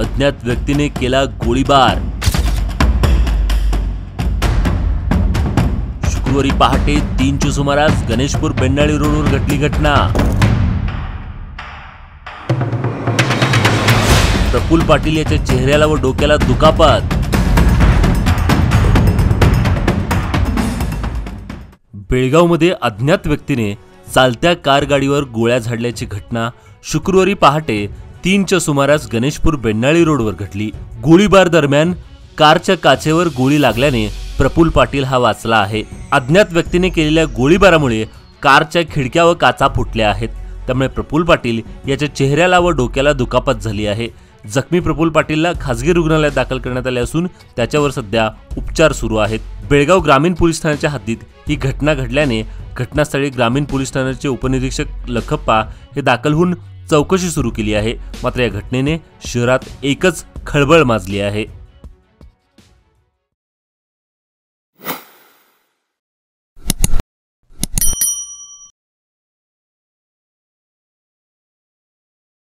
अज्ञात व्यक्तीने केला गोळीबार। शुक्रवारी पहाटे 3च्या सुमारास गणेशपूर बेंडाळी रोडवर घडली घटना। प्रफुल्ल पाटील याच्या चेहऱ्याला व डोक्याला दुखापत। बेळगावमध्ये अज्ञात व्यक्तीने चालत्या कार गाडीवर गोळ्या झाडल्याची घटना शुक्रवारी पहाटे 3च्या सुमारास गणेशपूर बेंडाळी रोडवर घडली। गोळीबार दरम्यान कारच्या काचेवर गोळी लागल्याने प्रफुल्ल पाटील हा वाचला आहे। अज्ञात व्यक्तीने केलेल्या गोळीबारामुळे कारच्या खिडक्या व काचा फुटल्या आहेत। त्यामुळे प्रफुल्ल पाटील याच्या चेहऱ्याला व डोक्याला दुखापत झाली आहे। जखमी प्रफुल्ल पाटीलला खासगी रुग्णालयात दाखल करण्यात आले असून त्याच्यावर सध्या उपचार सुरू आहेत। बेळगाव ग्रामीण पोलीस ठाण्याच्या हद्दीत ही घटना घडल्याने घटनास्थळी ग्रामीण पोलीस ठाण्याचे उपनिरीक्षक लखप्पा हे दाखल होऊन चौकशी सुरू केली आहे। मात्र या घटनेने शहरात एकच खळबळ माजली आहे।